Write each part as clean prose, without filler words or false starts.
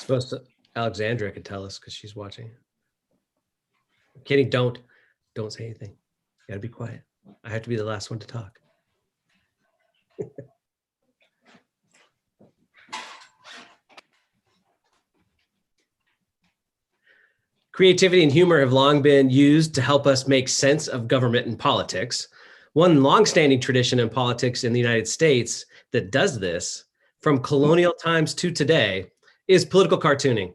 Suppose Alexandra could tell us because she's watching. I'm kidding, don't say anything. You gotta be quiet. I have to be the last one to talk. Creativity and humor have long been used to help us make sense of government and politics. One longstanding tradition in politics in the United States that does this, from colonial times to today, is political cartooning.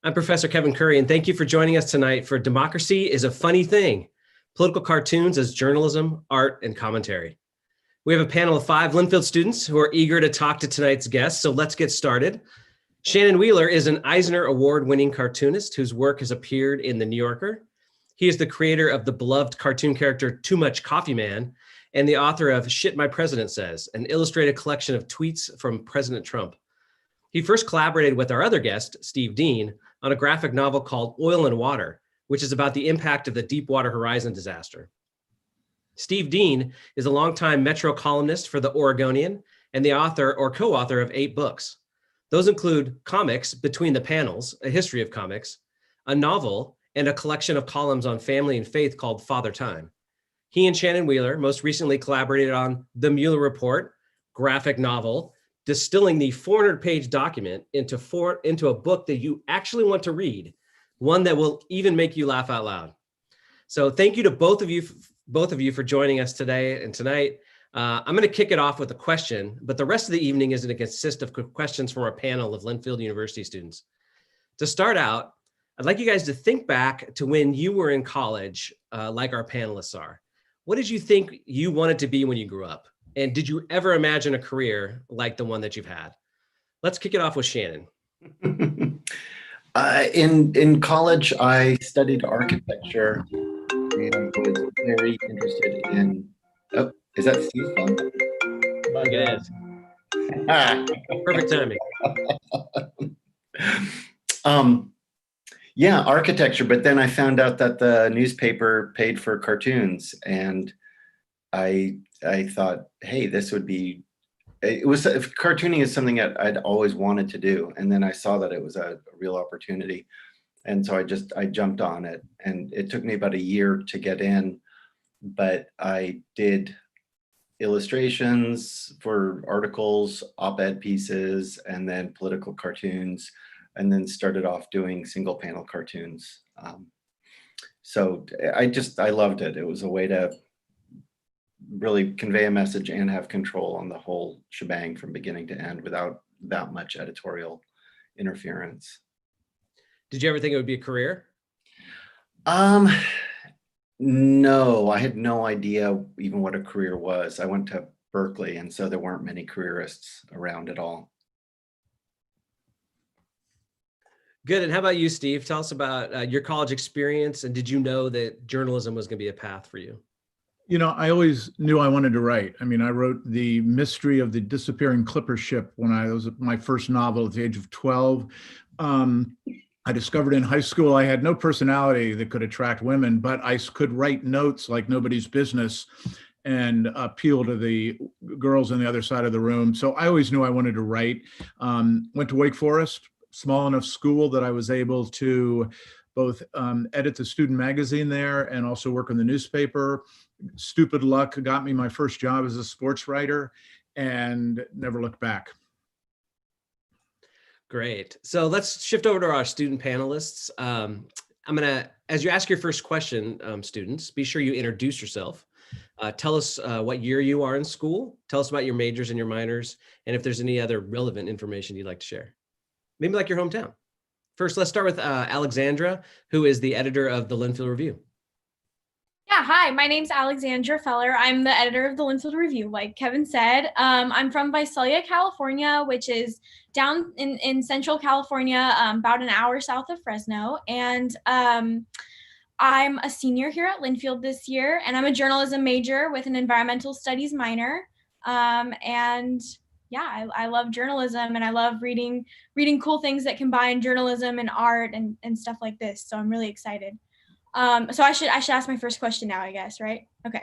I'm Professor Kevin Curry, and thank you for joining us tonight for Democracy is a Funny Thing, Political Cartoons as Journalism, Art, and Commentary. We have a panel of 5 Linfield students who are eager to talk to tonight's guests, so let's get started. Shannon Wheeler is an Eisner Award-winning cartoonist whose work has appeared in The New Yorker. He is the creator of the beloved cartoon character Too Much Coffee Man and the author of Shit My President Says, an illustrated collection of tweets from President Trump. He first collaborated with our other guest, Steve Dean, on a graphic novel called Oil and Water, which is about the impact of the Deepwater Horizon disaster. Steve Dean is a longtime Metro columnist for the Oregonian and the author or co-author of 8 books. Those include Comics Between the Panels, a history of comics, a novel, and a collection of columns on family and faith called Father Time. He and Shannon Wheeler most recently collaborated on the Mueller Report, graphic novel, distilling the 400-page document into a book that you actually want to read, one that will even make you laugh out loud. So thank you to both of you for joining us today and tonight. I'm going to kick it off with a question, but the rest of the evening is going to consist of questions from our panel of Linfield University students. To start out, I'd like you guys to think back to when you were in college, like our panelists are. What did you think you wanted to be when you grew up? And did you ever imagine a career like the one that you've had? Let's kick it off with Shannon. In college, I studied architecture and was very interested in, oh, is that Steve's phone? It is. Perfect timing. Yeah, architecture, but then I found out that the newspaper paid for cartoons, and I thought, hey, this would be, cartooning is something that I'd always wanted to do, and then I saw that it was a real opportunity, and so I jumped on it, and it took me about a year to get in, but I did illustrations for articles, op-ed pieces, and then political cartoons, and then started off doing single panel cartoons. So I loved it. It was a way to really convey a message and have control on the whole shebang from beginning to end without that much editorial interference. Did you ever think it would be a career? No, I had no idea even what a career was. I went to Berkeley, and so there weren't many careerists around at all. Good. And how about you, Steve? Tell us about your college experience, and did you know that journalism was going to be a path for you? You know, I always knew I wanted to write. I mean, I wrote The Mystery of the Disappearing Clipper Ship when I was my first novel at the age of 12. I discovered in high school I had no personality that could attract women, but I could write notes like nobody's business and appeal to the girls on the other side of the room. So I always knew I wanted to write. Went to Wake Forest, small enough school that I was able to both edit the student magazine there and also work in the newspaper. Stupid luck got me my first job as a sports writer and never looked back. Great. So let's shift over to our student panelists. I'm gonna, as you ask your first question, students, be sure you introduce yourself. Tell us what year you are in school. Tell us about your majors and your minors, and if there's any other relevant information you'd like to share. Maybe like your hometown. First, let's start with Alexandra, who is the editor of the Linfield Review. Yeah, hi, my name's Alexandra Feller. I'm the editor of the Linfield Review, like Kevin said. I'm from Visalia, California, which is down in Central California, about an hour south of Fresno. And I'm a senior here at Linfield this year, and I'm a journalism major with an environmental studies minor. And yeah, I love journalism, and I love reading cool things that combine journalism and art and stuff like this. So I'm really excited. So I should ask my first question now, I guess, right? Okay.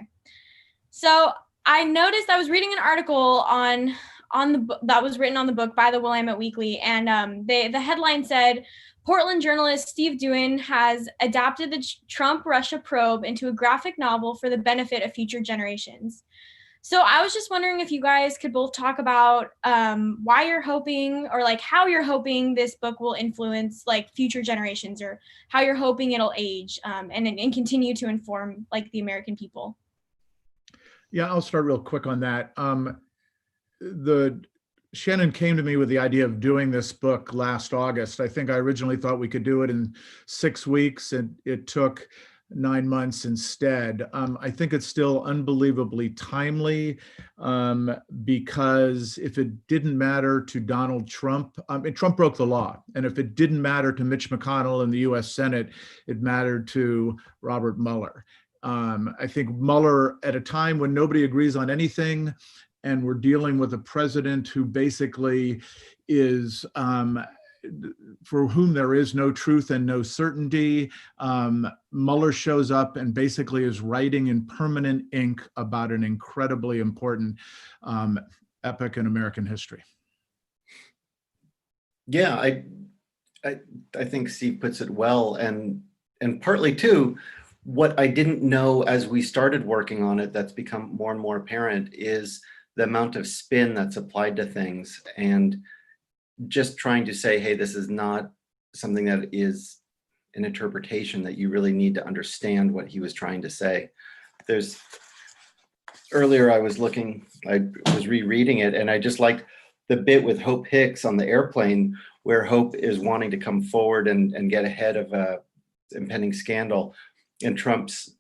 So I noticed I was reading an article on that was written on the book by the Willamette Weekly, and the headline said, Portland journalist Steve Duin has adapted the Trump-Russia probe into a graphic novel for the benefit of future generations. So I was just wondering if you guys could both talk about why you're hoping, or like how you're hoping this book will influence like future generations, or how you're hoping it'll age and continue to inform like the American people. Yeah, I'll start real quick on that. Shannon came to me with the idea of doing this book last August. I think I originally thought we could do it in 6 weeks, and it took 9 months instead. I think it's still unbelievably timely because if it didn't matter to Donald Trump, Trump broke the law. And if it didn't matter to Mitch McConnell in the US Senate, it mattered to Robert Mueller. I think Mueller, at a time when nobody agrees on anything, and we're dealing with a president who basically is, for whom there is no truth and no certainty, Mueller shows up and basically is writing in permanent ink about an incredibly important epoch in American history. Yeah, I think Steve puts it well, and partly too, what I didn't know as we started working on it that's become more and more apparent is the amount of spin that's applied to things, and just trying to say, hey, this is not something that is an interpretation, that you really need to understand what he was trying to say. Earlier I was rereading it, and I just liked the bit with Hope Hicks on the airplane, where Hope is wanting to come forward and get ahead of a impending scandal. And Trump's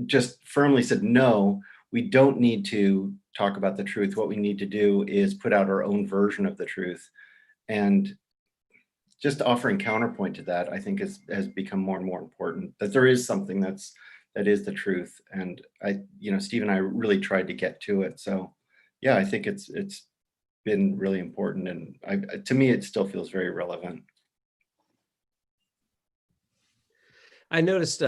just firmly said, no, we don't need to talk about the truth. What we need to do is put out our own version of the truth. And just offering counterpoint to that, I think has become more and more important, that there is something that is the truth. And Steve and I really tried to get to it. So yeah, I think it's been really important. And to me, it still feels very relevant. I noticed,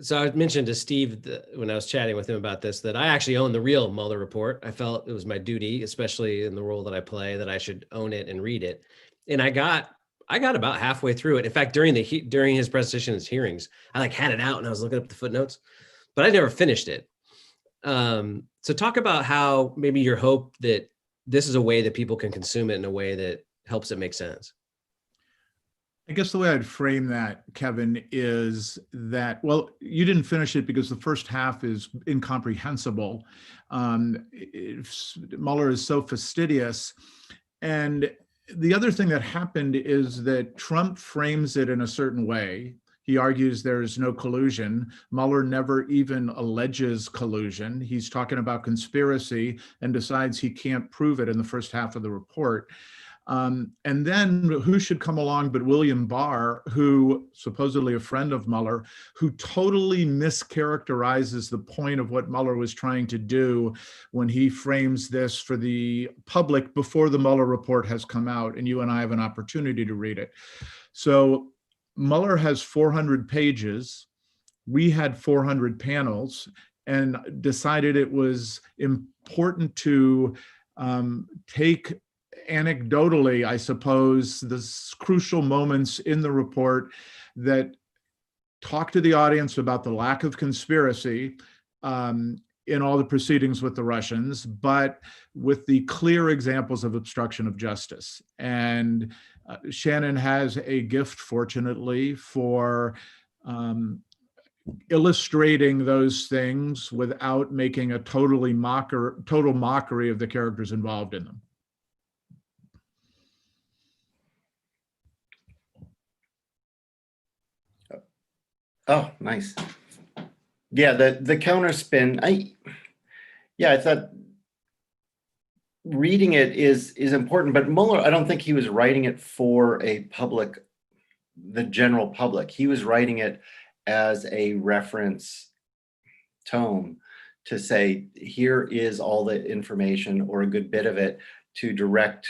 so I mentioned to Steve when I was chatting with him about this, that I actually own the real Mueller Report. I felt it was my duty, especially in the role that I play, that I should own it and read it. And I got about halfway through it. In fact, during his presentation, his hearings, I had it out and I was looking up the footnotes, but I never finished it. So talk about how maybe your hope that this is a way that people can consume it in a way that helps it make sense. I guess the way I'd frame that, Kevin, is that, well, you didn't finish it because the first half is incomprehensible. Mueller is so fastidious. And the other thing that happened is that Trump frames it in a certain way. He argues there is no collusion. Mueller never even alleges collusion. He's talking about conspiracy and decides he can't prove it in the first half of the report. And then who should come along but William Barr, who supposedly a friend of Mueller, who totally mischaracterizes the point of what Mueller was trying to do when he frames this for the public before the Mueller report has come out, and you and I have an opportunity to read it. So Mueller has 400 pages. We had 400 panels, and decided it was important to take anecdotally, I suppose, the crucial moments in the report that talk to the audience about the lack of conspiracy in all the proceedings with the Russians, but with the clear examples of obstruction of justice. And Shannon has a gift, fortunately, for illustrating those things without making a total mockery of the characters involved in them. Oh, nice. Yeah, the counter spin. I thought reading it is important, but Mueller, I don't think he was writing it for the general public. He was writing it as a reference tome to say, here is all the information, or a good bit of it, to direct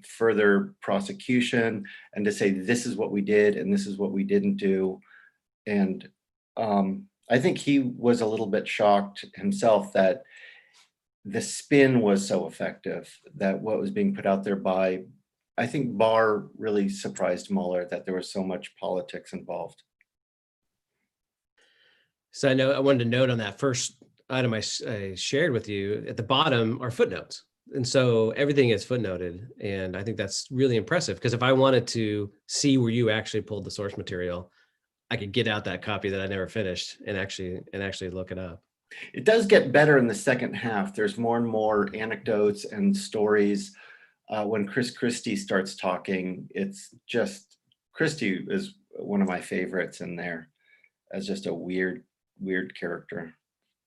further prosecution, and to say, this is what we did and this is what we didn't do. And I think he was a little bit shocked himself that the spin was so effective that what was being put out there by, I think Barr really surprised Mueller that there was so much politics involved. So I wanted to note on that first item I shared with you, at the bottom are footnotes. And so everything is footnoted. And I think that's really impressive, because if I wanted to see where you actually pulled the source material, I could get out that copy that I never finished and actually look it up. It does get better in the second half. There's more and more anecdotes and stories. When Chris Christie starts talking, it's just, Christie is one of my favorites in there as just a weird character.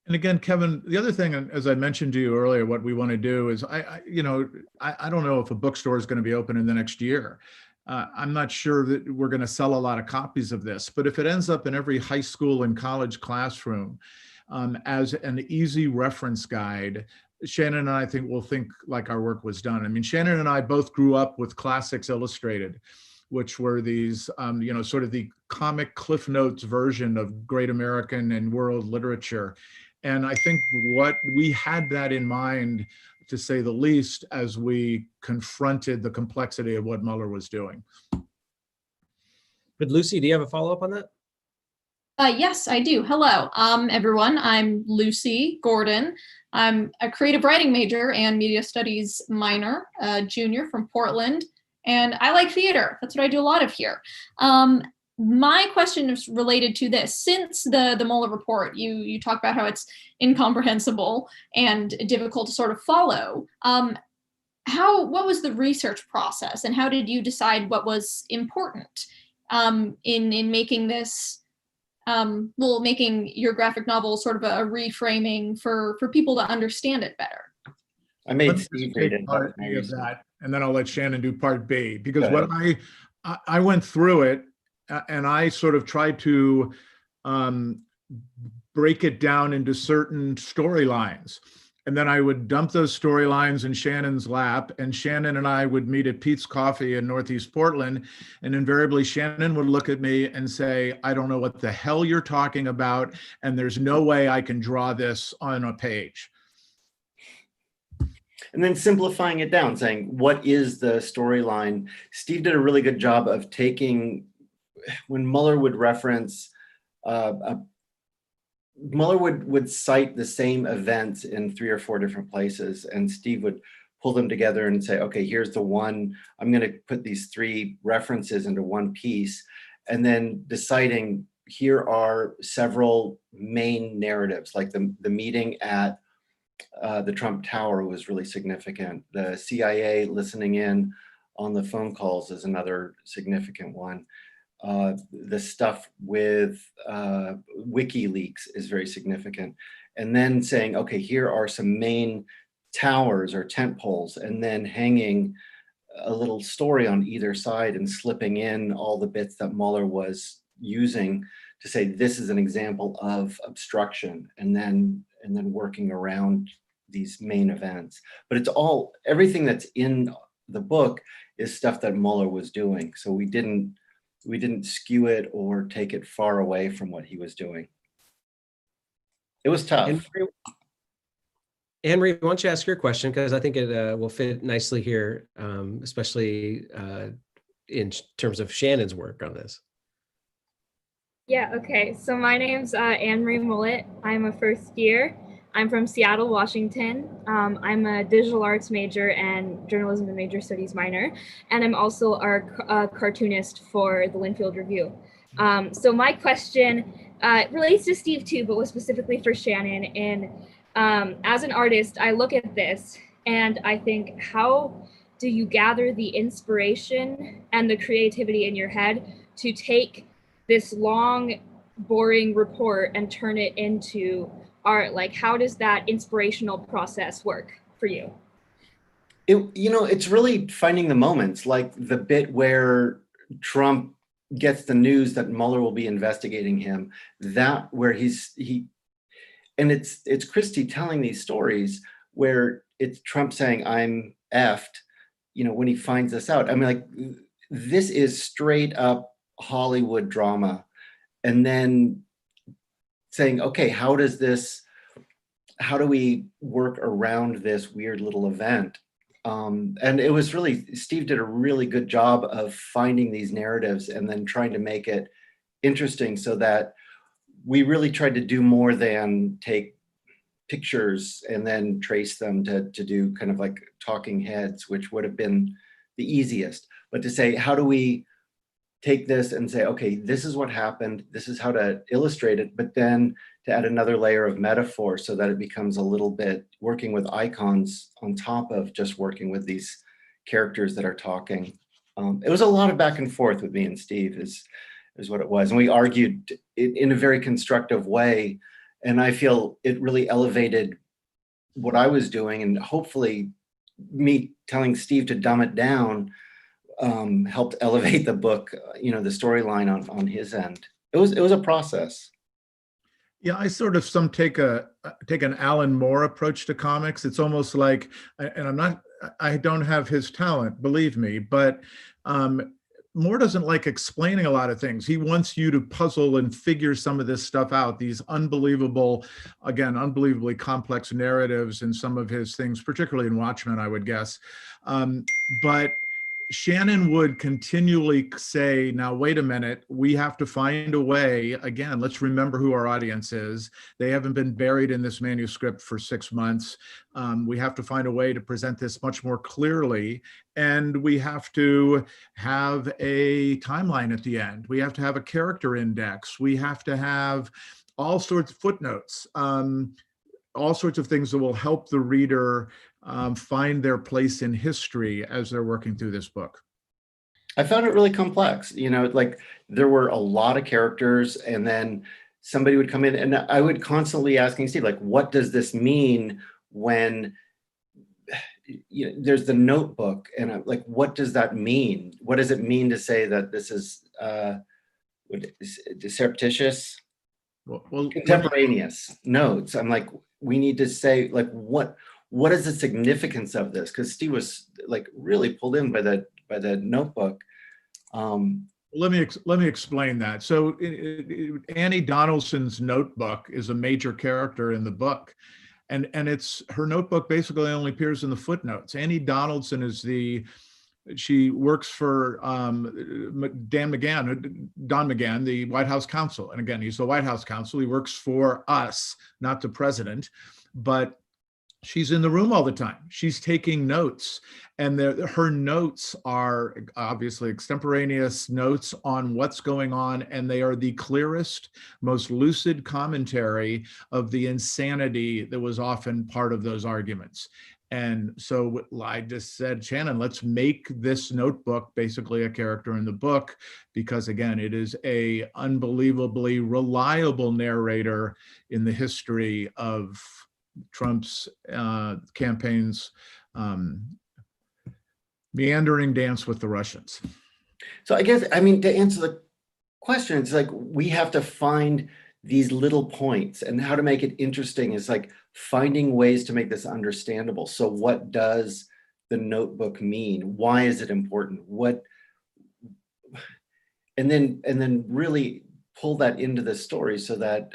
And again, Kevin, the other thing, as I mentioned to you earlier, what we want to do is, I don't know if a bookstore is going to be open in the next year. I'm not sure that we're going to sell a lot of copies of this, but if it ends up in every high school and college classroom as an easy reference guide, Shannon and I think will think like our work was done. I mean, Shannon and I both grew up with Classics Illustrated, which were these, sort of the comic Cliff Notes version of great American and world literature. And I think what we had that in mind, to say the least, as we confronted the complexity of what Mueller was doing. But Lucy, do you have a follow-up on that? Yes, I do. Hello, everyone. I'm Lucy Gordon. I'm a creative writing major and media studies minor, junior from Portland, and I like theater. That's what I do a lot of here. My question is related to this. Since the Mueller report, you talk about how it's incomprehensible and difficult to sort of follow. What was the research process, and how did you decide what was important in making this, making your graphic novel sort of a reframing for people to understand it better? I made Steve read it. Part A of that, and then I'll let Shannon do part B, because what I went through it, and I sort of tried to break it down into certain storylines. And then I would dump those storylines in Shannon's lap, and Shannon and I would meet at Pete's Coffee in Northeast Portland. And invariably, Shannon would look at me and say, I don't know what the hell you're talking about, and there's no way I can draw this on a page. And then simplifying it down, saying, what is the storyline? Steve did a really good job of taking, when Mueller would reference, Mueller would cite the same events in 3 or 4 different places, and Steve would pull them together and say, okay, here's the one, I'm going to put these 3 references into one piece, and then deciding here are several main narratives, like the meeting at the Trump Tower was really significant. The CIA listening in on the phone calls is another significant one. The stuff with WikiLeaks is very significant. And then saying, okay, here are some main towers or tent poles, and then hanging a little story on either side and slipping in all the bits that Mueller was using to say, this is an example of obstruction, and then working around these main events. But it's all, everything that's in the book is stuff that Mueller was doing. So we didn't skew it or take it far away from what he was doing. It was tough. Anne-Marie, why don't you ask your question, because I think it will fit nicely here, especially in terms of Shannon's work on this. Yeah, okay. So my name's Marie Mullet. I'm a first year. I'm from Seattle, Washington. I'm a digital arts major and journalism and major studies minor. And I'm also a cartoonist for the Linfield Review. So my question relates to Steve too, but was specifically for Shannon. And as an artist, I look at this and I think, how do you gather the inspiration and the creativity in your head to take this long, boring report and turn it into art? Like, how does that inspirational process work for you? It's really finding the moments, like the bit where Trump gets the news that Mueller will be investigating him, that where and it's Christie telling these stories where it's Trump saying, I'm effed, when he finds this out. I mean, like, this is straight up Hollywood drama. And then saying, okay, how does this how do we work around this weird little event? And it was really, Steve did a really good job of finding these narratives and then trying to make it interesting, so that we really tried to do more than take pictures and then trace them to do kind of like talking heads, which would have been the easiest. But to say, how do we take this and say, okay, this is what happened, this is how to illustrate it, but then to add another layer of metaphor so that it becomes a little bit working with icons on top of just working with these characters that are talking. It was a lot of back and forth with me and Steve is what it was. And we argued in a very constructive way. And I feel it really elevated what I was doing, and hopefully me telling Steve to dumb it down helped elevate the book, the storyline on his end. It was a process. Yeah, I sort of take an Alan Moore approach to comics. It's almost like, and I don't have his talent, believe me, but Moore doesn't like explaining a lot of things. He wants you to puzzle and figure some of this stuff out, these unbelievably complex narratives in some of his things, particularly in Watchmen, I would guess. But Shannon would continually say, now, wait a minute, we have to find a way. Again, let's remember who our audience is. They haven't been buried in this manuscript for 6 months. We have to find a way to present this much more clearly. And we have to have a timeline at the end. We have to have a character index. We have to have all sorts of footnotes, all sorts of things that will help the reader find their place in history as they're working through this book. I found it really complex. Like there were a lot of characters, and then somebody would come in, and I would constantly asking Steve, like, what does this mean when there's the notebook? And I'm like, what does that mean? What does it mean to say that this is surreptitious? Well, contemporaneous notes. I'm like, we need to say, like, what is the significance of this? Because Steve was like really pulled in by the notebook. Let me explain that. So Annie Donaldson's notebook is a major character in the book, and it's her notebook basically only appears in the footnotes. Annie Donaldson she works for Don McGahn, the White House counsel. And again, he's the White House counsel. He works for us, not the president, but she's in the room all the time. She's taking notes, and her notes are obviously extemporaneous notes on what's going on, and they are the clearest, most lucid commentary of the insanity that was often part of those arguments. And so I just said, Shannon, let's make this notebook basically a character in the book, because again, it is a unbelievably reliable narrator in the history of Trump's campaign's meandering dance with the Russians. So I guess, to answer the question, it's like we have to find these little points, and how to make it interesting is like finding ways to make this understandable. So what does the notebook mean? Why is it important? And then really pull that into the story so that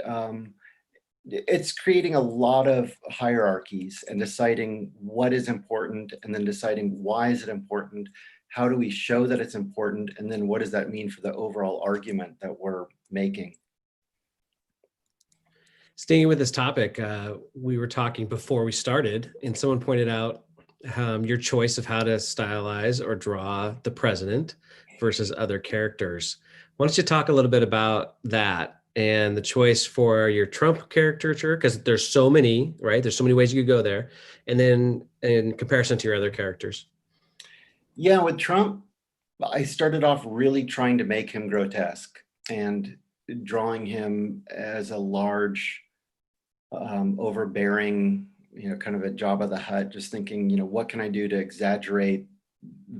it's creating a lot of hierarchies and deciding what is important, and then deciding why is it important? How do we show that it's important? And then what does that mean for the overall argument that we're making? Staying with this topic, we were talking before we started, and someone pointed out your choice of how to stylize or draw the president versus other characters. Why don't you talk a little bit about that and the choice for your Trump caricature? Because there's so many, right? There's so many ways you could go there. And then in comparison to your other characters. Yeah, with Trump, I started off really trying to make him grotesque and drawing him as a large, overbearing, kind of a Jabba the Hutt, just thinking, what can I do to exaggerate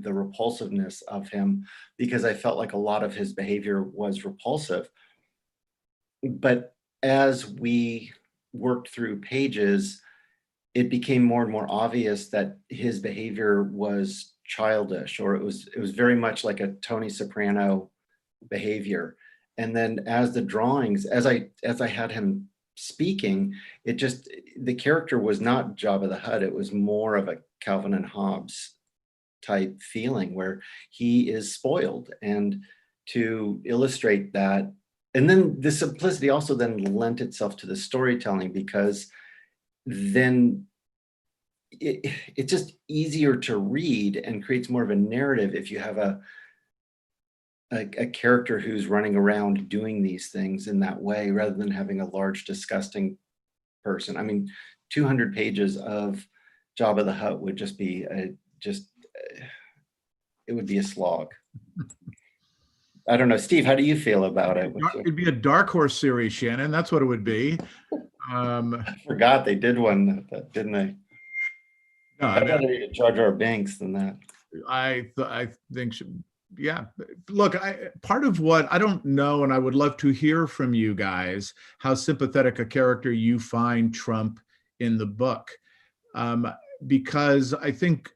the repulsiveness of him? Because I felt like a lot of his behavior was repulsive. But as we worked through pages, it became more and more obvious that his behavior was childish, or it was very much like a Tony Soprano behavior. And then as the drawings, as I had him speaking, the character was not Jabba the Hutt. It was more of a Calvin and Hobbes type feeling where he is spoiled. And to illustrate that, and then the simplicity also then lent itself to the storytelling, because then it's just easier to read and creates more of a narrative if you have a character who's running around doing these things in that way, rather than having a large, disgusting person. I mean, 200 pages of Jabba the Hutt would just be it would be a slog. I don't know, Steve, how do you feel about it? It'd be a Dark Horse series, Shannon. That's what it would be. I forgot they did one, didn't they? No, I'd rather read a Jar Jar Binks than that. I think, yeah. Look, part of what I don't know, and I would love to hear from you guys, how sympathetic a character you find Trump in the book, because I think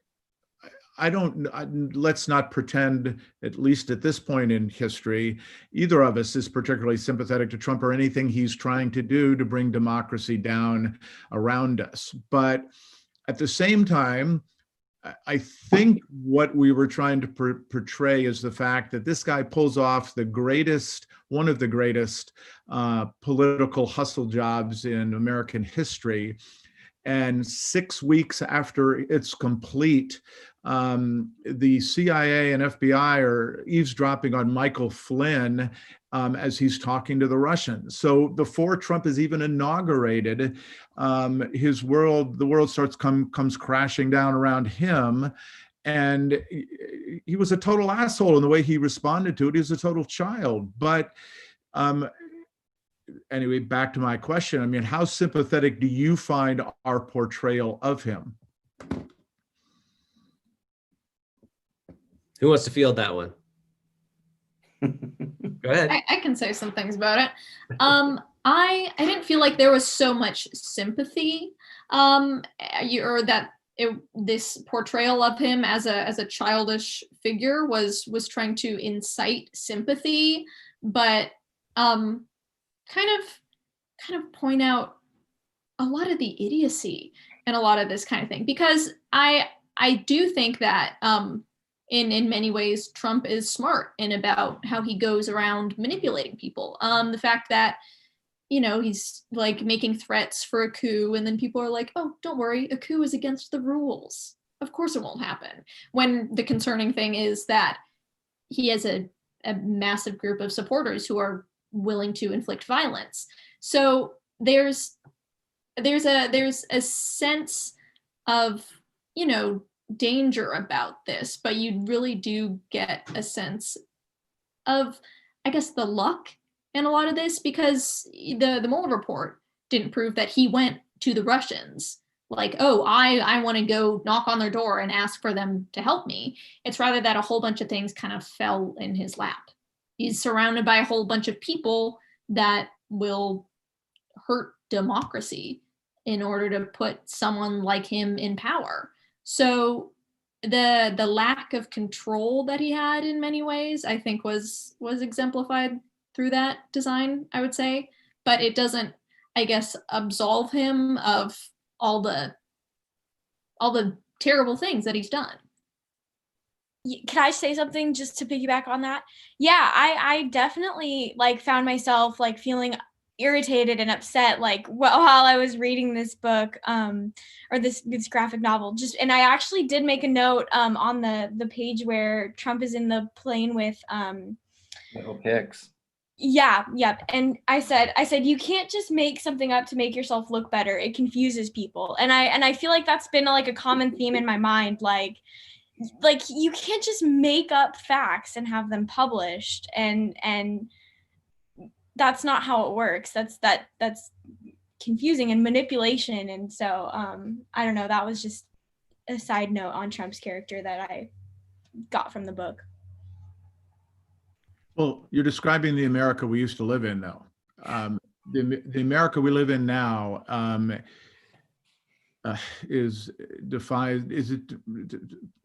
let's not pretend, at least at this point in history, either of us is particularly sympathetic to Trump or anything he's trying to do to bring democracy down around us. But at the same time, I think what we were trying to portray is the fact that this guy pulls off one of the greatest political hustle jobs in American history. And 6 weeks after it's complete, the CIA and FBI are eavesdropping on Michael Flynn as he's talking to the Russians. So before Trump is even inaugurated, the world comes crashing down around him. And he was a total asshole in the way he responded to it. He was a total child. But anyway, back to my question. I mean, how sympathetic do you find our portrayal of him? Who wants to field that one? Go ahead. I can say some things about it. I didn't feel like there was so much sympathy, this portrayal of him as a childish figure was trying to incite sympathy, but kind of point out a lot of the idiocy and a lot of this kind of thing, because I do think that in many ways Trump is smart in about how he goes around manipulating people. The fact that he's like making threats for a coup, and then people are like, oh, don't worry, a coup is against the rules, of course it won't happen, when the concerning thing is that he has a massive group of supporters who are willing to inflict violence. So there's a sense of danger about this, but you really do get a sense of, I guess, the luck in a lot of this, because the Mueller report didn't prove that he went to the Russians like, oh, I want to go knock on their door and ask for them to help me. It's rather that a whole bunch of things kind of fell in his lap. He's surrounded by a whole bunch of people that will hurt democracy in order to put someone like him in power. So the lack of control that he had in many ways, I think was exemplified through that design, I would say. But it doesn't, I guess, absolve him of all the terrible things that he's done. Can I say something just to piggyback on that? Yeah, I definitely found myself feeling irritated and upset while I was reading this book or this graphic novel. And I actually did make a note on the page where Trump is in the plane with Michael Hicks. Yeah. And I said, you can't just make something up to make yourself look better. It confuses people. And I feel like that's been a common theme in my mind. Like you can't just make up facts and have them published, and that's not how it works. That's confusing and manipulation. And so I don't know, that was just a side note on Trump's character that I got from the book. Well, you're describing the America we used to live in, though. The America we live in now, is defies, is it,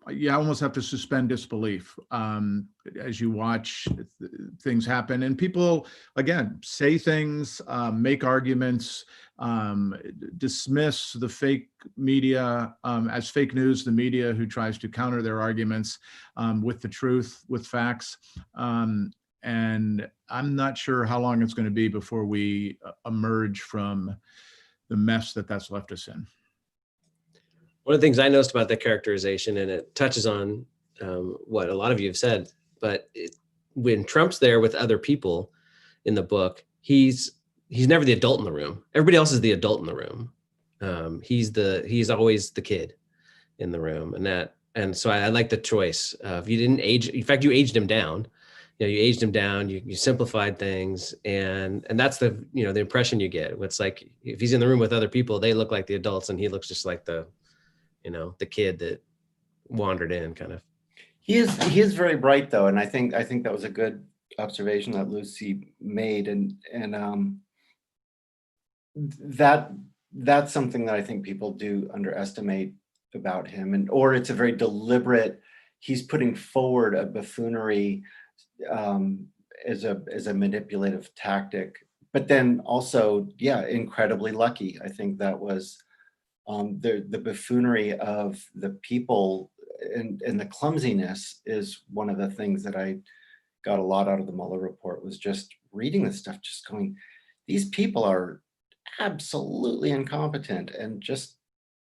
you almost have to suspend disbelief as you watch things happen. And people, again, say things, make arguments, dismiss the fake media as fake news, the media who tries to counter their arguments with the truth, with facts. And I'm not sure how long it's going to be before we emerge from the mess that that's left us in. One of the things I noticed about the characterization, and it touches on what a lot of you have said, but when Trump's there with other people in the book, he's never the adult in the room. Everybody else is the adult in the room. He's always the kid in the room, and so I like the choice of, you didn't age. In fact, you aged him down. You aged him down. You simplified things, and that's the the impression you get. It's like, if he's in the room with other people, they look like the adults, and he looks just like the kid that wandered in, kind of. He is very bright though, and I think that was a good observation that Lucy made, and that's something that I think people do underestimate about him, or it's a very deliberate. He's putting forward a buffoonery as a manipulative tactic, but then also, incredibly lucky. I think that was. The buffoonery of the people and the clumsiness is one of the things that I got a lot out of the Mueller report, was just reading this stuff, just going, these people are absolutely incompetent and just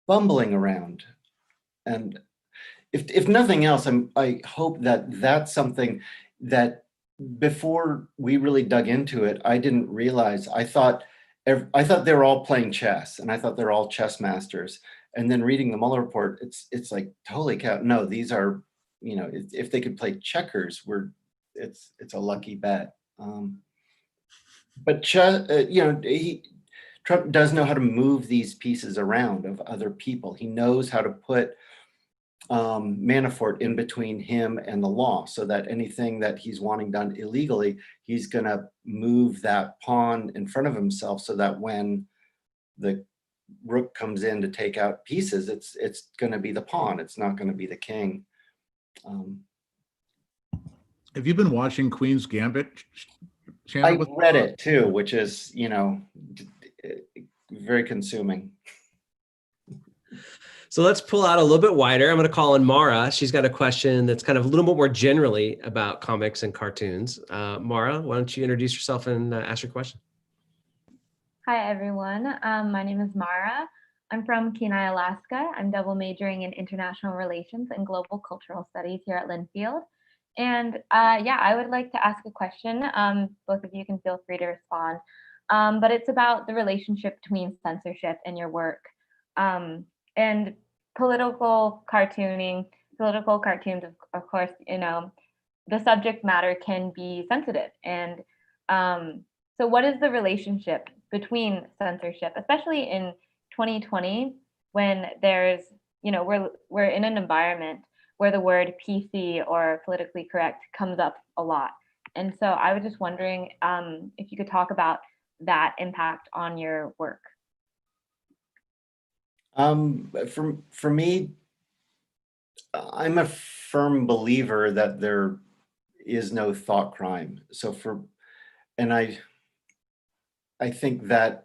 bumbling around. And if nothing else, I hope that that's something that before we really dug into it, I didn't realize. I thought they were all playing chess, and I thought they're all chess masters. And then reading the Mueller report, it's like, holy cow! No, these are, if they could play checkers, it's a lucky bet. But Trump does know how to move these pieces around of other people. He knows how to put Manafort in between him and the law, so that anything that he's wanting done illegally, he's going to move that pawn in front of himself, so that when the rook comes in to take out pieces, it's going to be the pawn. It's not going to be the king. Have you been watching Queen's Gambit, Shannon? I read it too, which is, very consuming. So let's pull out a little bit wider. I'm going to call on Mara. She's got a question that's kind of a little bit more generally about comics and cartoons. Mara, why don't you introduce yourself and ask your question? Hi, everyone. My name is Mara. I'm from Kenai, Alaska. I'm double majoring in international relations and global cultural studies here at Linfield. And I would like to ask a question. Both of you can feel free to respond. But it's about the relationship between censorship and your work. And political cartoons, of course, the subject matter can be sensitive. And so what is the relationship between censorship, especially in 2020, when there's, we're in an environment where the word PC or politically correct comes up a lot. And so I was just wondering if you could talk about that impact on your work. For me, I'm a firm believer that there is no thought crime. I think that,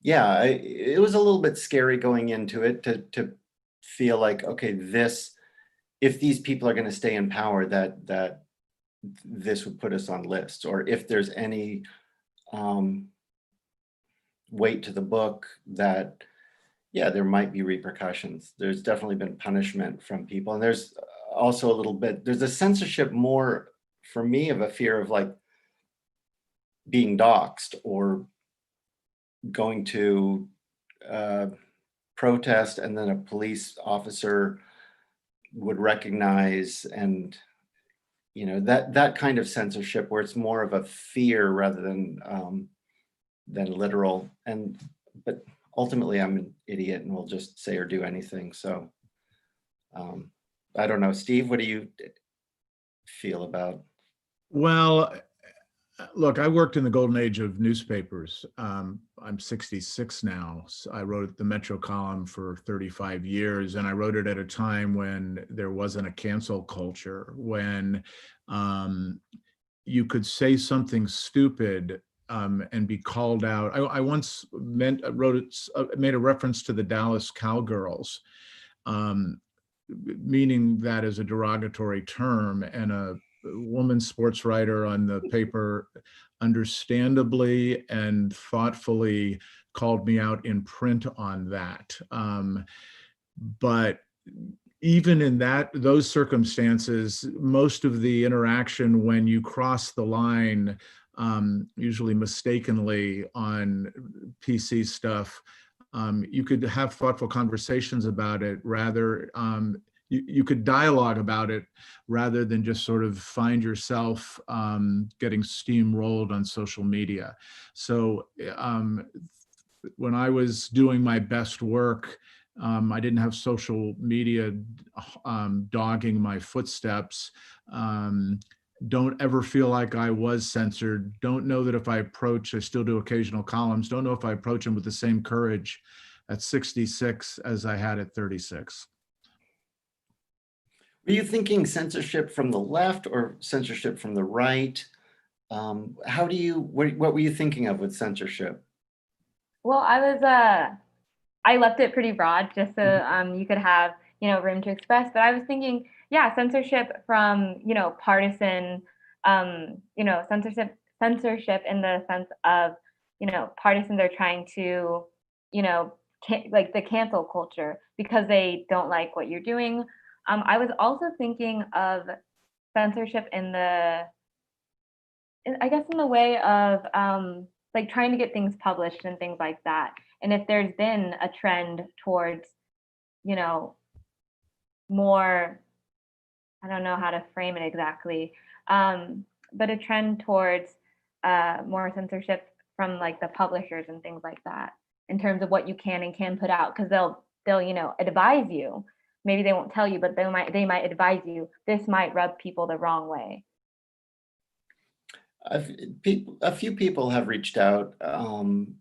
it was a little bit scary going into it to feel like, okay, if these people are going to stay in power, that this would put us on lists, or if there's any weight to the book, that there might be repercussions. There's definitely been punishment from people, and there's also there's a censorship more for me of a fear of like being doxxed or going to protest, and then a police officer would recognize, and that kind of censorship where it's more of a fear rather than literal. But ultimately, I'm an idiot and will just say or do anything. So I don't know. Steve, what do you feel about? Well, Look, I worked in the golden age of newspapers. I'm 66 now. So I wrote the Metro column for 35 years, and I wrote it at a time when there wasn't a cancel culture, when you could say something stupid and be called out. I once made a reference to the Dallas Cowgirls, meaning that as a derogatory term, and a woman sports writer on the paper understandably and thoughtfully called me out in print on that. But even in those circumstances, most of the interaction when you cross the line, usually mistakenly on PC stuff, you could have thoughtful conversations about it rather, you could dialogue about it rather than just sort of find yourself getting steamrolled on social media. So when I was doing my best work, I didn't have social media dogging my footsteps. Don't ever feel like I was censored. Don't know that if I still do occasional columns, don't know if I approach them with the same courage at 66 as I had at 36. Were you thinking censorship from the left or censorship from the right? What were you thinking of with censorship? Well, I left it pretty broad just so you could have, room to express. But I was thinking, yeah, censorship from, partisan, censorship in the sense of, partisans are trying to, like the cancel culture because they don't like what you're doing. I was also thinking of censorship in the way of like trying to get things published and things like that. And if there's been a trend towards, more, I don't know how to frame it exactly, but a trend towards more censorship from like the publishers and things like that in terms of what you can and can put out, because they'll advise you. Maybe they won't tell you, but they might advise you. This might rub people the wrong way. A few people have reached out, and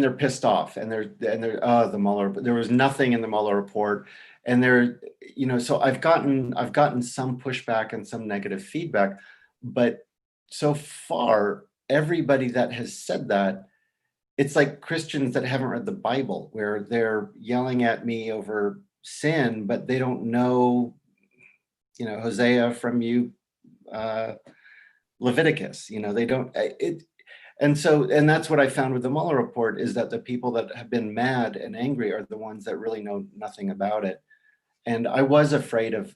they're pissed off, and they're the Mueller. There was nothing in the Mueller report, and so I've gotten some pushback and some negative feedback, but so far everybody that has said that, it's like Christians that haven't read the Bible, where they're yelling at me over sin, but they don't know, Hosea from Leviticus. They don't. And that's what I found with the Mueller report, is that the people that have been mad and angry are the ones that really know nothing about it. And I was afraid of.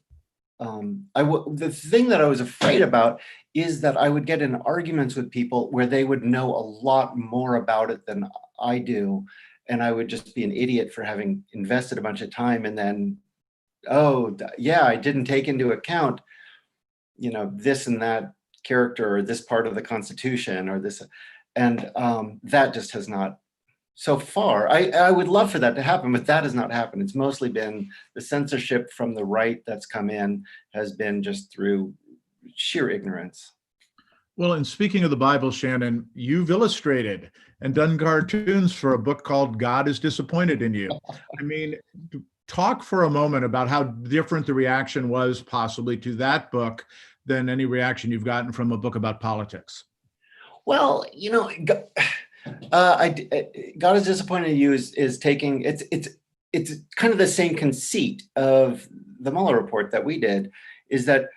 The thing that I was afraid about is that I would get in arguments with people where they would know a lot more about it than I do, and I would just be an idiot for having invested a bunch of time, and then, oh yeah, I didn't take into account, this and that character or this part of the Constitution or this, and that just has not. So far, I would love for that to happen, but that has not happened. It's mostly been the censorship from the right that's come in has been just through sheer ignorance. Well, and speaking of the Bible, Shannon, you've illustrated and done cartoons for a book called God is Disappointed in You. I mean, talk for a moment about how different the reaction was possibly to that book than any reaction you've gotten from a book about politics. Well, God is Disappointed in You is taking, it's kind of the same conceit of the Mueller report that we did, is that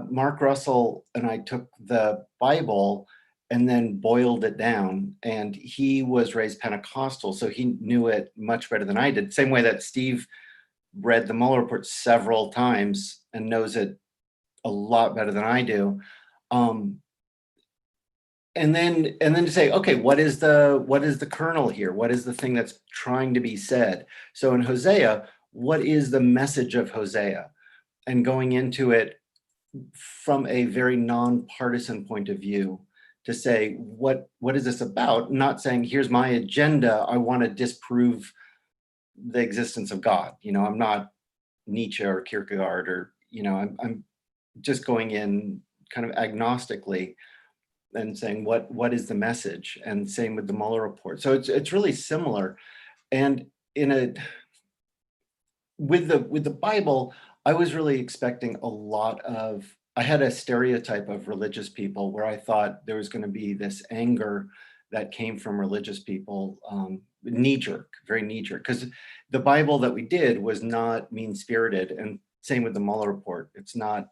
Mark Russell and I took the Bible and then boiled it down, and he was raised Pentecostal, so he knew it much better than I did. Same way that Steve read the Mueller report several times and knows it a lot better than I do. And then to say, okay, what is the kernel here? What is the thing that's trying to be said? So in Hosea, what is the message of Hosea? And going into it from a very nonpartisan point of view, to say, what is this about? Not saying, here's my agenda, I want to disprove the existence of God. I'm not Nietzsche or Kierkegaard, or I'm just going in kind of agnostically and saying what is the message, and same with the Mueller report. So it's really similar. And with the Bible, I was really expecting a lot of, I had a stereotype of religious people where I thought there was going to be this anger that came from religious people, knee-jerk, very knee-jerk, because the Bible that we did was not mean-spirited, and same with the Mueller report. It's not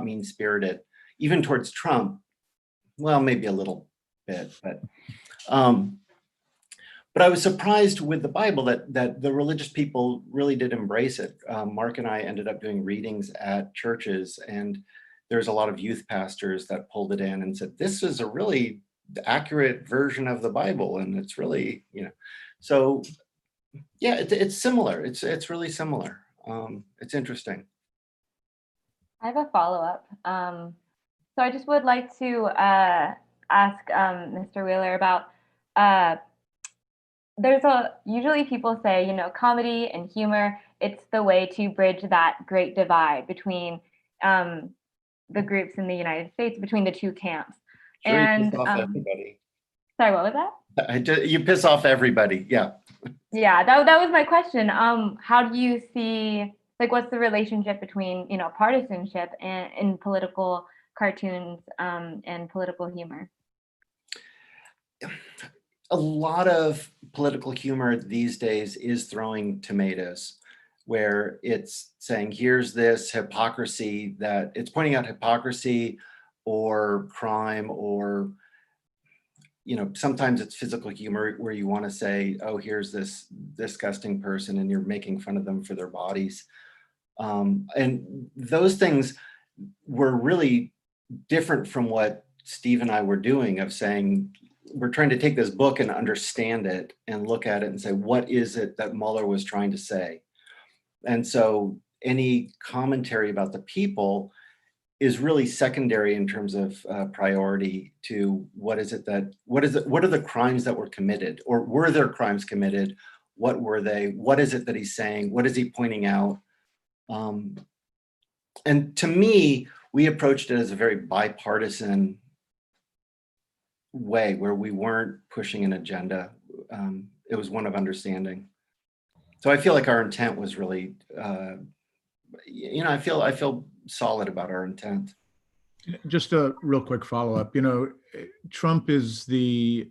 mean-spirited, even towards Trump. Well, maybe a little bit, but I was surprised with the Bible that the religious people really did embrace it. Mark and I ended up doing readings at churches, and there's a lot of youth pastors that pulled it in and said, this is a really accurate version of the Bible, and it's really, so yeah, it's similar. It's really similar. It's interesting. I have a follow-up. So I just would like to ask Mr. Wheeler about, usually people say, comedy and humor, it's the way to bridge that great divide between the groups in the United States, between the two camps. Sure, and you piss off everybody. Sorry, what was that? You piss off everybody, yeah. Yeah, that was my question. How do you see, what's the relationship between, partisanship and in political cartoons and political humor? A lot of political humor these days is throwing tomatoes, where it's saying, here's this hypocrisy, that it's pointing out hypocrisy or crime, or sometimes it's physical humor where you want to say, oh, here's this disgusting person, and you're making fun of them for their bodies. And those things were really different from what Steve and I were doing, of saying, we're trying to take this book and understand it and look at it and say, what is it that Mueller was trying to say? And so any commentary about the people is really secondary in terms of priority to what are the crimes that were committed, or were there crimes committed? What were they? What is it that he's saying? What is he pointing out? And to me, we approached it as a very bipartisan way, where we weren't pushing an agenda. It was one of understanding. So I feel like our intent was really, I feel solid about our intent. Just a real quick follow-up. Trump is the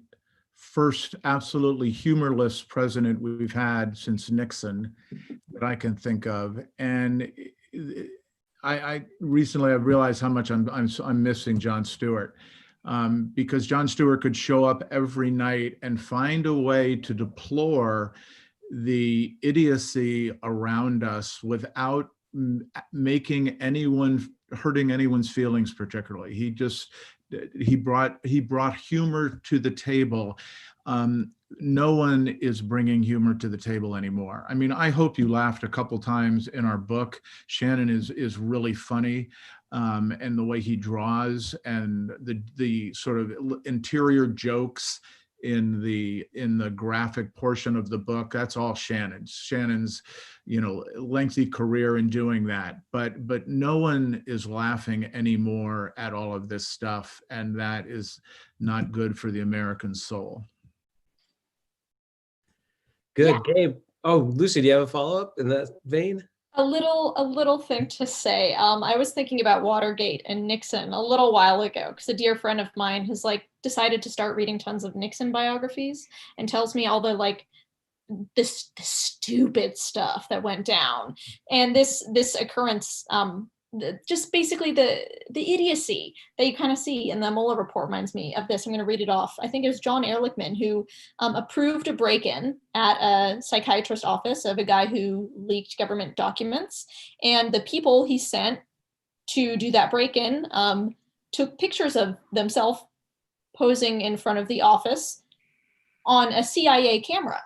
first absolutely humorless president we've had since Nixon that I can think of, and I recently I've realized how much I'm missing Jon Stewart, because Jon Stewart could show up every night and find a way to deplore the idiocy around us without hurting anyone's feelings particularly. He brought humor to the table. No one is bringing humor to the table anymore. I mean, I hope you laughed a couple times in our book. Shannon is really funny, and the way he draws, and the sort of interior jokes in the graphic portion of the book, that's all Shannon's lengthy career in doing that, but no one is laughing anymore at all of this stuff, and that is not good for the American soul. Good. Yeah. Gabe. Oh, Lucy, do you have a follow-up in that vein? A little thing to say. I was thinking about Watergate and Nixon a little while ago, because a dear friend of mine has decided to start reading tons of Nixon biographies and tells me all the the stupid stuff that went down, and this occurrence, just basically the idiocy that you kind of see in the Mueller report reminds me of this. I'm going to read it off. I think it was John Ehrlichman who approved a break-in at a psychiatrist's office of a guy who leaked government documents, and the people he sent to do that break-in took pictures of themselves posing in front of the office on a CIA camera,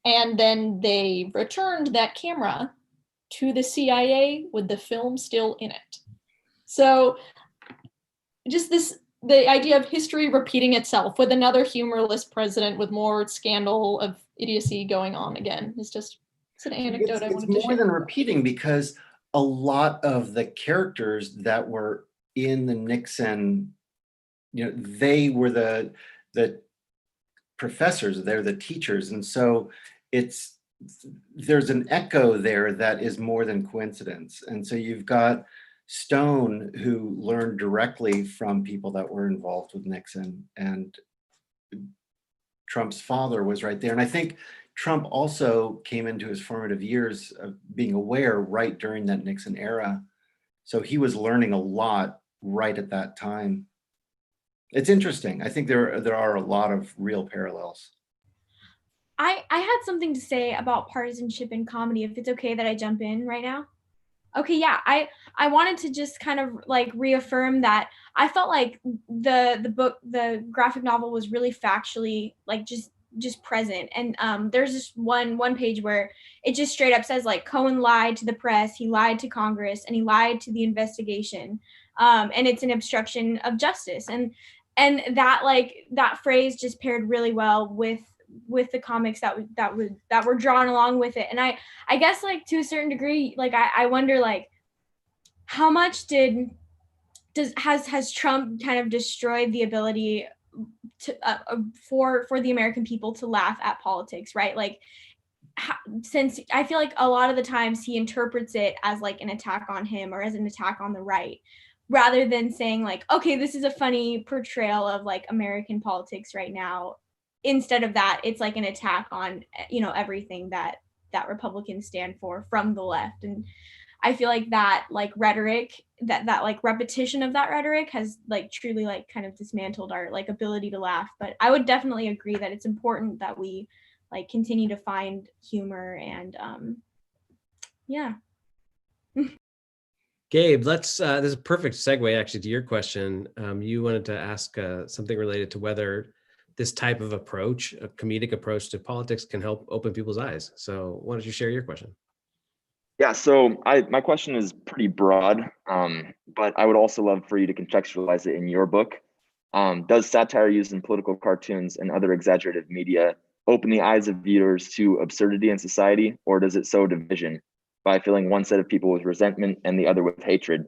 and then they returned that camera to the CIA with the film still in it. So just the idea of history repeating itself with another humorless president with more scandal of idiocy going on again is just, it's an anecdote I wanted to share. It's more than repeating, because a lot of the characters that were in the Nixon, they were the professors, they're the teachers. And so there's an echo there that is more than coincidence. And so you've got Stone, who learned directly from people that were involved with Nixon, and Trump's father was right there. And I think Trump also came into his formative years of being aware right during that Nixon era. So he was learning a lot right at that time. It's interesting. I think there are a lot of real parallels. I had something to say about partisanship in comedy, if it's okay that I jump in right now. Okay, yeah, I wanted to just kind of like reaffirm that I felt like the graphic novel was really factually like just present. And there's this one page where it just straight up says like Cohen lied to the press, he lied to Congress, and he lied to the investigation. And it's an obstruction of justice. And that phrase just paired really well with the comics that were drawn along with it. And I guess like to a certain degree, like I wonder like how much has Trump kind of destroyed the ability to for the American people to laugh at politics, right? Like since I feel like a lot of the times he interprets it as like an attack on him or as an attack on the right, rather than saying like, okay, this is a funny portrayal of like American politics right now. Instead of that, it's like an attack on, everything that Republicans stand for from the left. And I feel like that like rhetoric, that like repetition of that rhetoric has like truly like kind of dismantled our like ability to laugh. But I would definitely agree that it's important that we like continue to find humor and yeah. Gabe, this is a perfect segue actually to your question. You wanted to ask something related to whether this type of approach, a comedic approach to politics, can help open people's eyes. So why don't you share your question? Yeah, so my question is pretty broad, but I would also love for you to contextualize it in your book. Does satire used in political cartoons and other exaggerative media open the eyes of viewers to absurdity in society, or does it sow division by filling one set of people with resentment and the other with hatred?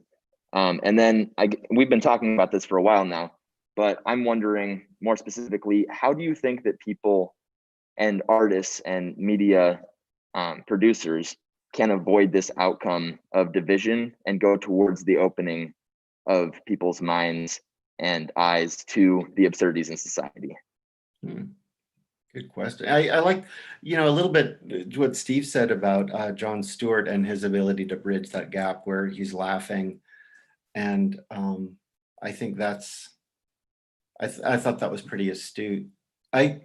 And then we've been talking about this for a while now, but I'm wondering more specifically, how do you think that people and artists and media producers can avoid this outcome of division and go towards the opening of people's minds and eyes to the absurdities in society? Good question. I like, a little bit what Steve said about Jon Stewart and his ability to bridge that gap where he's laughing. And I think I thought that was pretty astute. I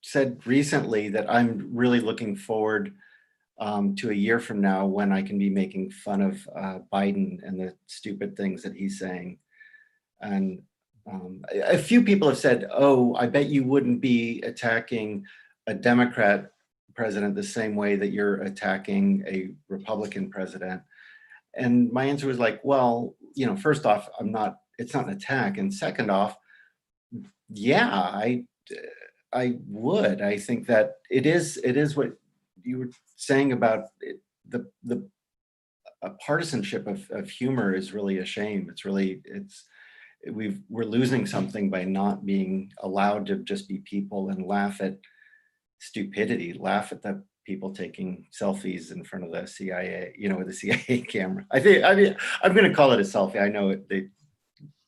said recently that I'm really looking forward to a year from now when I can be making fun of Biden and the stupid things that he's saying. And a few people have said, oh, I bet you wouldn't be attacking a Democrat president the same way that you're attacking a Republican president. And my answer was like, well, first off, it's not an attack. And second off, yeah, I would. I think that it is what you were saying about it, the partisanship of humor is really a shame. We're losing something by not being allowed to just be people and laugh at stupidity, laugh at the people taking selfies in front of the CIA, with the CIA camera. I'm going to call it a selfie. I know they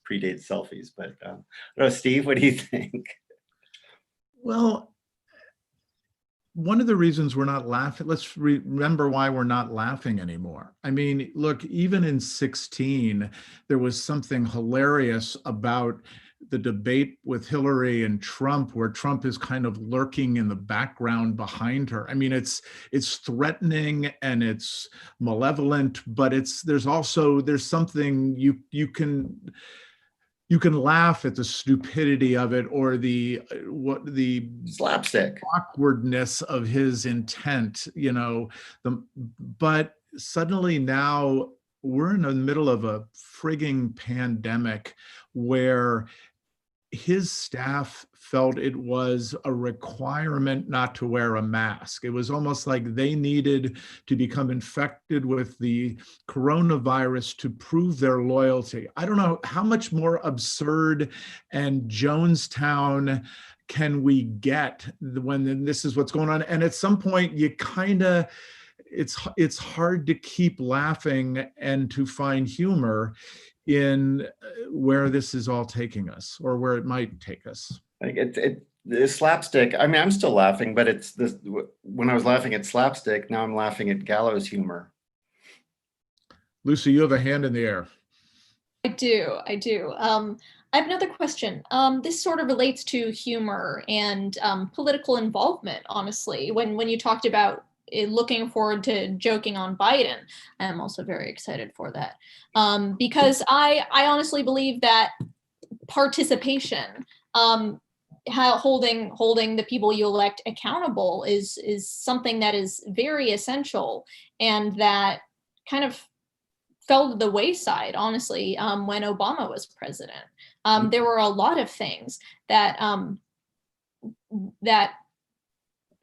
predate selfies, but I don't know, Steve, what do you think? Well, one of the reasons we're not laughing, let's remember why we're not laughing anymore. I mean, look, even in 2016, there was something hilarious about the debate with Hillary and Trump, where Trump is kind of lurking in the background behind her. I mean, it's threatening and it's malevolent, but there's something you can laugh at the stupidity of it or the slapstick awkwardness of his intent, but suddenly now we're in the middle of a frigging pandemic where his staff felt it was a requirement not to wear a mask. It was almost like they needed to become infected with the coronavirus to prove their loyalty. I don't know how much more absurd and Jonestown can we get when this is what's going on. And at some point you kind of, it's hard to keep laughing and to find humor in where this is all taking us, or where it might take us. Like the slapstick. I mean, I'm still laughing, but it's this. When I was laughing at slapstick, now I'm laughing at gallows humor. Lucy, you have a hand in the air. I do. I have another question. This sort of relates to humor and political involvement, honestly. When you talked about looking forward to joking on Biden, I'm also very excited for that. Because I honestly believe that participation, holding the people you elect accountable is something that is very essential, and that kind of fell to the wayside, honestly, when Obama was president. There were a lot of things that that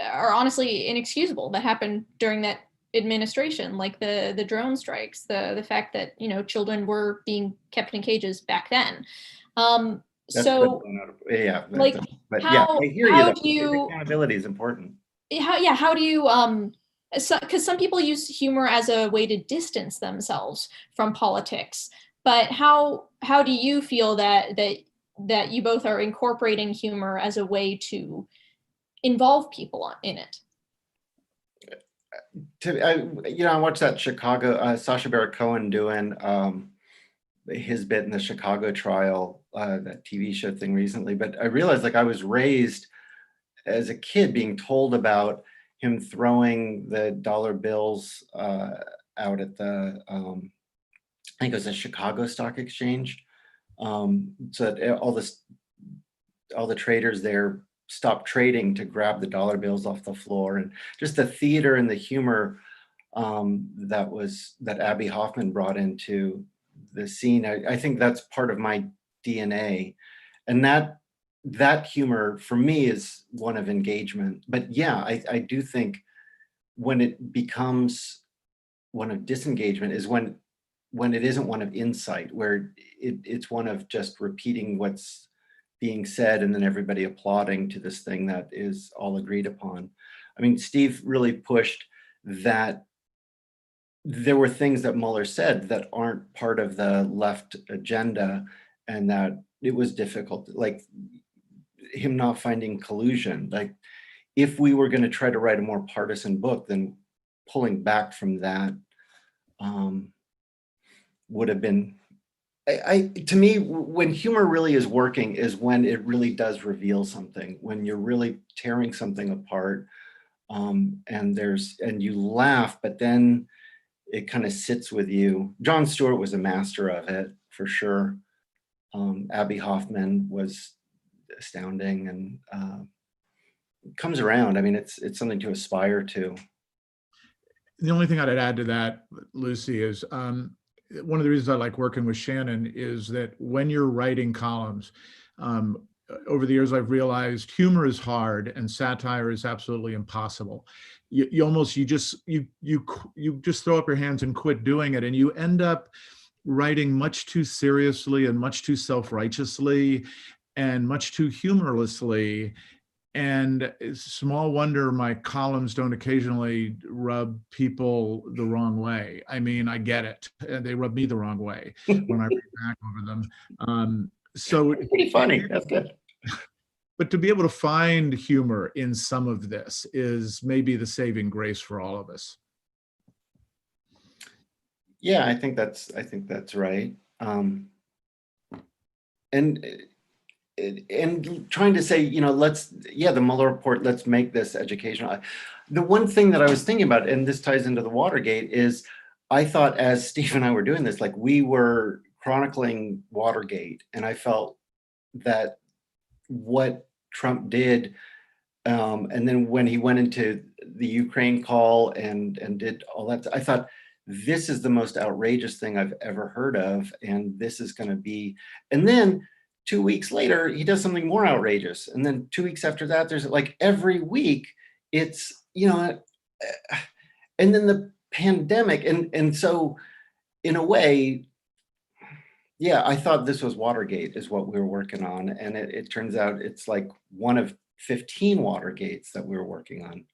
are honestly inexcusable that happened during that administration, like the drone strikes, the fact that children were being kept in cages back then. So yeah, like but how, yeah, I hear you. how do you Accountability is important. how do you because some people use humor as a way to distance themselves from politics, but how do you feel that you both are incorporating humor as a way to involve people in it? I watched that Chicago Sacha Baron Cohen doing his bit in the Chicago trial, that TV show thing recently. But I realized, like, I was raised as a kid being told about him throwing the dollar bills out at the I think it was the Chicago Stock Exchange, so that all the traders there stopped trading to grab the dollar bills off the floor, and just the theater and the humor that Abby Hoffman brought into the scene. I think that's part of my DNA, and that humor for me is one of engagement. But yeah, I do think when it becomes one of disengagement is when it isn't one of insight, where it's one of just repeating what's being said and then everybody applauding to this thing that is all agreed upon. I mean, Steve really pushed that there were things that Mueller said that aren't part of the left agenda, and that it was difficult, like him not finding collusion. Like, if we were going to try to write a more partisan book, then pulling back from that would have been, to me, when humor really is working is when it really does reveal something, when you're really tearing something apart, and you laugh, but then it kind of sits with you. Jon Stewart was a master of it, for sure. Abby Hoffman was astounding, and comes around. I mean, it's something to aspire to. The only thing I'd add to that, Lucy, is one of the reasons I like working with Shannon is that when you're writing columns, over the years I've realized humor is hard and satire is absolutely impossible. You just throw up your hands and quit doing it, and you end up writing much too seriously and much too self-righteously and much too humorlessly. And it's small wonder my columns don't occasionally rub people the wrong way. I mean, I get it. They rub me the wrong way when I read back over them. So it's pretty funny. That's good. But to be able to find humor in some of this is maybe the saving grace for all of us. Yeah, I think that's right. And trying to say, the Mueller report, let's make this educational. The one thing that I was thinking about, and this ties into the Watergate, is I thought, as Steve and I were doing this, like, we were chronicling Watergate, and I felt that what Trump did, and then when he went into the Ukraine call and did all that, I thought, this is the most outrageous thing I've ever heard of, and this is going to be, and then 2 weeks later, he does something more outrageous. And then 2 weeks after that, there's like every week it's, and then the pandemic. And so in a way, yeah, I thought this was Watergate is what we were working on. And it turns out it's like one of 15 Watergates that we were working on.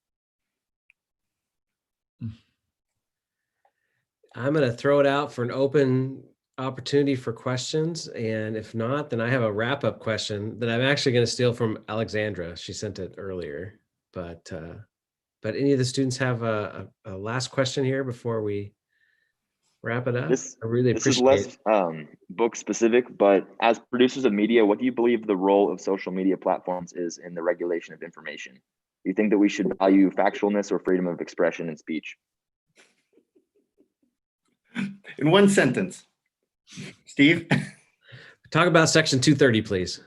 I'm going to throw it out for an open opportunity for questions. And if not, then I have a wrap-up question that I'm actually going to steal from Alexandra. She sent it earlier, but any of the students have a last question here before we wrap it up? I really This is appreciate less book specific, but as producers of media, what do you believe the role of social media platforms is in the regulation of information? Do you think that we should value factualness or freedom of expression and speech? In one sentence, Steve. Talk about Section 230, please.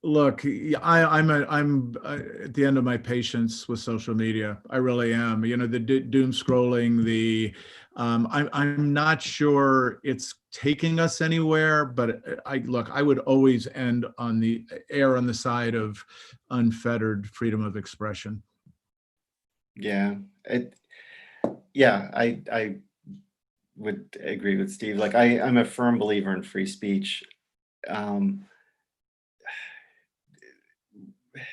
Look, I'm at the end of my patience with social media. I really am. The doom scrolling, I'm not sure it's taking us anywhere, but I would always err on the side of unfettered freedom of expression. Yeah, I would agree with Steve. Like I'm a firm believer in free speech.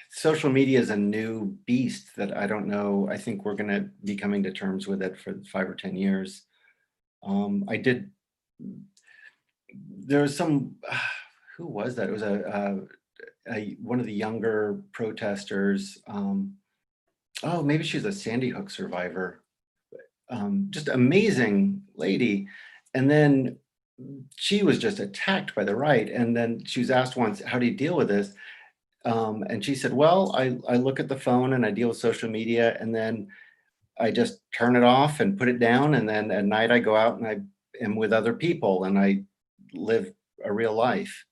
Social media is a new beast that I don't know. I think we're going to be coming to terms with it for 5 or 10 years. There was some, who was that? It was one of the younger protesters. Maybe she's a Sandy Hook survivor. Just amazing lady. And then she was just attacked by the right. And then she was asked once, how do you deal with this? And she said, well, I look at the phone and I deal with social media, and then I just turn it off and put it down. And then at night I go out and I am with other people and I live a real life.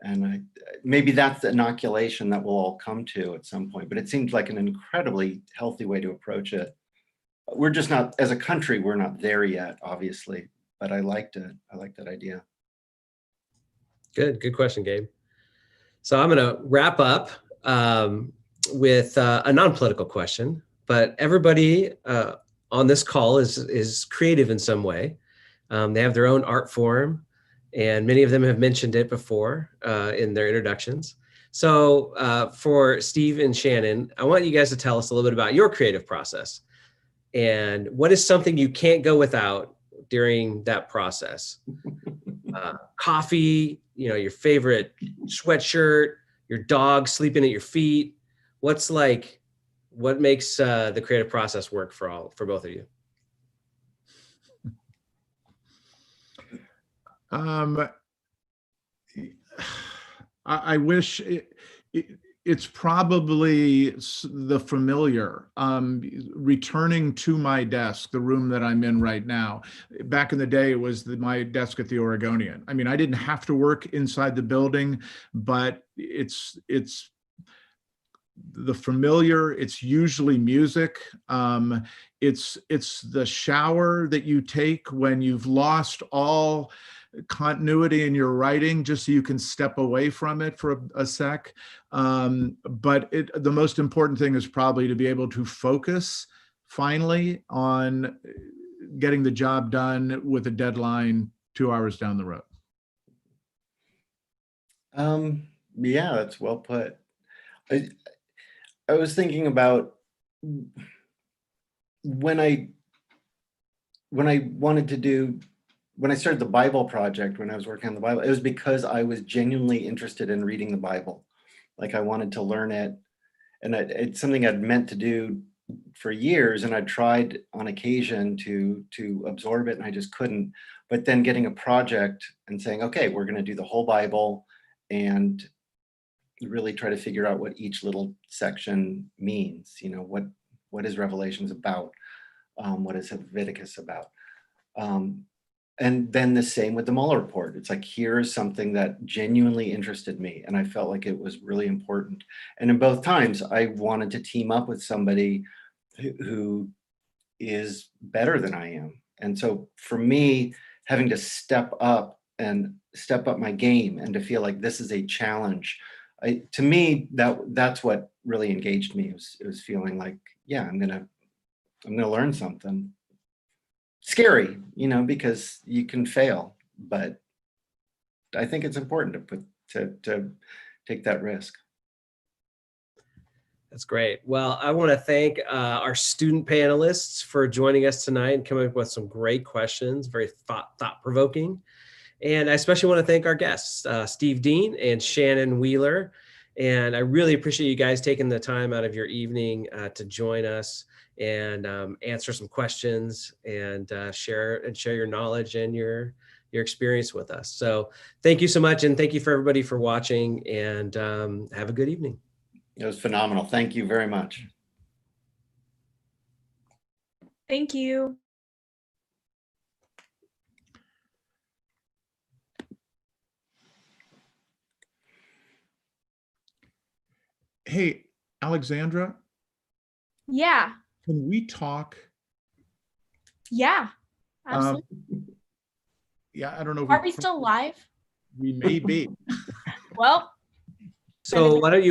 And maybe that's the inoculation that we'll all come to at some point, but it seems like an incredibly healthy way to approach it. We're just not, as a country, we're not there yet, obviously, but I liked it. I like that idea. Good question, Gabe. So I'm going to wrap up with a non-political question, but everybody on this call is creative in some way. They have their own art form, and many of them have mentioned it before in their introductions. So for Steve and Shannon, I want you guys to tell us a little bit about your creative process and what is something you can't go without during that process. Coffee, your favorite sweatshirt, your dog sleeping at your feet. What makes the creative process work for both of you? I wish it's probably the familiar, returning to my desk, the room that I'm in right now. Back in the day, it was my desk at the Oregonian. I mean, I didn't have to work inside the building, but it's the familiar. It's usually music. It's the shower that you take when you've lost all continuity in your writing, just so you can step away from it for a sec. But the most important thing is probably to be able to focus finally on getting the job done with a deadline 2 hours down the road. Yeah, that's well put. I was thinking about when I started the Bible project, when I was working on the Bible, it was because I was genuinely interested in reading the Bible. Like I wanted to learn it, and it's something I'd meant to do for years, and I tried on occasion to absorb it, and I just couldn't. But then getting a project and saying, okay, we're going to do the whole Bible and really try to figure out what each little section means. What is Revelations about? What is Leviticus about? And then the same with the Mueller Report. It's like, here is something that genuinely interested me, and I felt like it was really important. And in both times, I wanted to team up with somebody who is better than I am. And so for me, having to step up and step up my game and to feel like this is a challenge. To me, that's what really engaged me. It was feeling like, yeah, I'm gonna learn something. Scary, because you can fail, but I think it's important to take that risk. That's great. Well, I want to thank our student panelists for joining us tonight and coming up with some great questions, very thought-provoking. And I especially want to thank our guests, Steve Dean and Shannon Wheeler. And I really appreciate you guys taking the time out of your evening to join us and answer some questions and share your knowledge and your experience with us. So thank you so much. And thank you for everybody for watching, and have a good evening. It was phenomenal. Thank you very much. Thank you. Hey, Alexandra, Yeah. can we talk? Yeah. Absolutely. Yeah, I don't know. Are we still live? We may be. Well. So why don't you